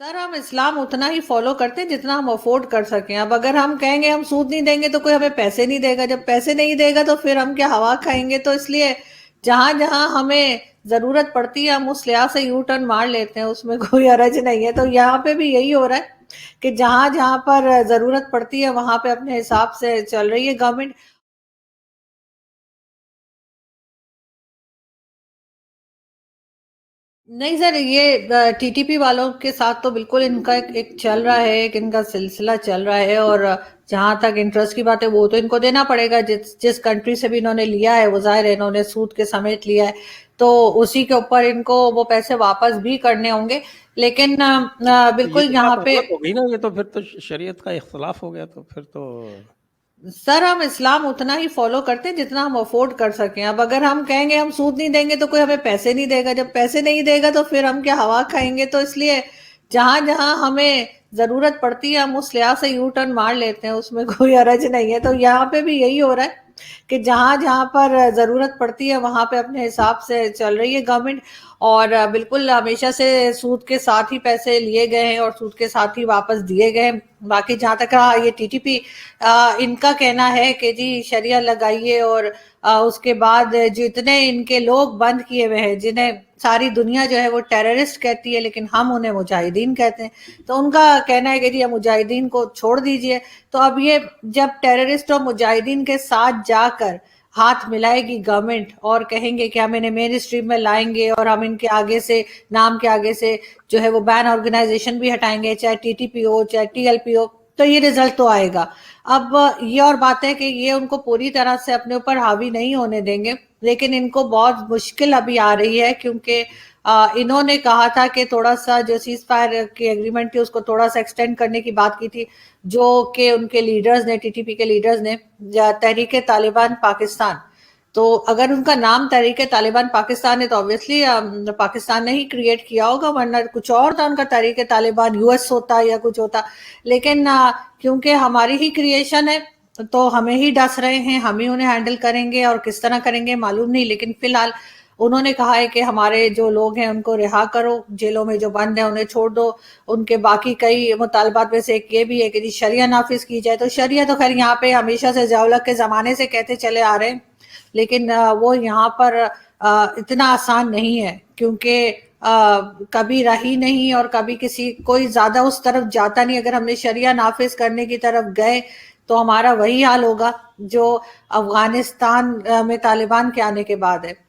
سر ہم اسلام اتنا ہی فالو کرتے ہیں جتنا ہم افورڈ کر سکیں. اب اگر ہم کہیں گے ہم سود نہیں دیں گے تو کوئی ہمیں پیسے نہیں دے گا. جب پیسے نہیں دے گا تو پھر ہم کیا ہوا کھائیں گے؟ تو اس لیے جہاں جہاں ہمیں ضرورت پڑتی ہے ہم اس لحاظ سے یو ٹرن مار لیتے ہیں، اس میں کوئی حرج نہیں ہے. تو یہاں پہ بھی یہی ہو رہا ہے کہ جہاں جہاں پر ضرورت پڑتی ہے وہاں پہ اپنے حساب سے چل رہی ہے گورنمنٹ. نہیں سر، یہ ٹی ٹی پی والوں کے ساتھ تو بالکل ان کا ایک چل رہا ہے، ایک ان کا سلسلہ چل رہا ہے. اور جہاں تک انٹرسٹ کی بات ہے وہ تو ان کو دینا پڑے گا. جس کنٹری سے بھی انہوں نے لیا ہے وہ ظاہر ہے انہوں نے سود کے سمیت لیا ہے، تو اسی کے اوپر ان کو وہ پیسے واپس بھی کرنے ہوں گے. لیکن تو یہ بالکل تو یہاں بات پہ غلط ہو گئی نا، یہ تو پھر تو شریعت کا اختلاف ہو گیا. تو پھر تو سر ہم اسلام اتنا ہی فالو کرتے ہیں جتنا ہم افورڈ کر سکیں. اب اگر ہم کہیں گے ہم سود نہیں دیں گے تو کوئی ہمیں پیسے نہیں دے گا. جب پیسے نہیں دے گا تو پھر ہم کیا ہوا کھائیں گے؟ تو اس لیے جہاں جہاں ہمیں ضرورت پڑتی ہے ہم اس لحاظ سے یو ٹرن مار لیتے ہیں، اس میں کوئی حرج نہیں ہے. تو یہاں پہ بھی یہی ہو رہا ہے کہ جہاں جہاں پر ضرورت پڑتی ہے وہاں پہ اپنے حساب سے چل رہی ہے گورنمنٹ. اور بالکل ہمیشہ سے سود کے ساتھ ہی پیسے لیے گئے ہیں اور سود کے ساتھ ہی واپس دیے گئے ہیں. باقی جہاں تک رہا یہ ٹی ٹی پی، ان کا کہنا ہے کہ جی شریعہ لگائیے اور اس کے بعد جتنے ان کے لوگ بند کیے ہوئے ہیں جنہیں ساری دنیا جو ہے وہ ٹیررسٹ کہتی ہے لیکن ہم انہیں مجاہدین کہتے ہیں، تو ان کا کہنا ہے کہ جی مجاہدین کو چھوڑ دیجئے. تو اب یہ جب ٹیررسٹ اور مجاہدین کے ساتھ جا کر ہاتھ ملائے گی گورنمنٹ اور کہیں گے کہ ہم انہیں مین اسٹریم میں لائیں گے اور ہم ان کے آگے سے نام کے آگے سے جو ہے وہ بین آرگنائزیشن بھی ہٹائیں گے، چاہے ٹی ٹی پی ہو چاہے ٹی ایل پی ہو، تو یہ رزلٹ تو آئے گا. اب یہ اور بات ہے کہ یہ ان کو پوری طرح سے اپنے اوپر حاوی نہیں ہونے دیں گے، لیکن ان کو بہت مشکل ابھی آ رہی ہے کیونکہ انہوں نے کہا تھا کہ تھوڑا سا جو سیز فائر کی ایگریمنٹ تھی اس کو تھوڑا سا ایکسٹینڈ کرنے کی بات کی تھی، جو کہ ان کے لیڈرز نے، ٹی ٹی پی کے لیڈرز نے، تحریک طالبان پاکستان. تو اگر ان کا نام تحریک طالبان پاکستان ہے تو obviously پاکستان نے ہی کریٹ کیا ہوگا، ورنہ کچھ اور تھا ان کا تحریک طالبان، یو ایس ہوتا یا کچھ ہوتا. لیکن کیونکہ ہماری ہی کریشن ہے تو ہمیں ہی ڈس رہے ہیں، ہم ہی انہیں ہینڈل کریں گے، اور کس طرح کریں گے معلوم نہیں. لیکن فی الحال انہوں نے کہا ہے کہ ہمارے جو لوگ ہیں ان کو رہا کرو، جیلوں میں جو بند ہیں انہیں چھوڑ دو. ان کے باقی کئی مطالبات میں سے ایک یہ بھی ہے کہ شریعہ نافذ کی جائے. تو شریعہ تو خیر یہاں پہ ہمیشہ سے ضیاء کے زمانے سے کہتے چلے آ رہے ہیں، لیکن وہ یہاں پر اتنا آسان نہیں ہے کیونکہ کبھی رہی نہیں اور کبھی کوئی زیادہ اس طرف جاتا نہیں. اگر ہم نے شریعہ نافذ کرنے کی طرف گئے تو ہمارا وہی حال ہوگا جو افغانستان میں طالبان کے آنے کے بعد ہے.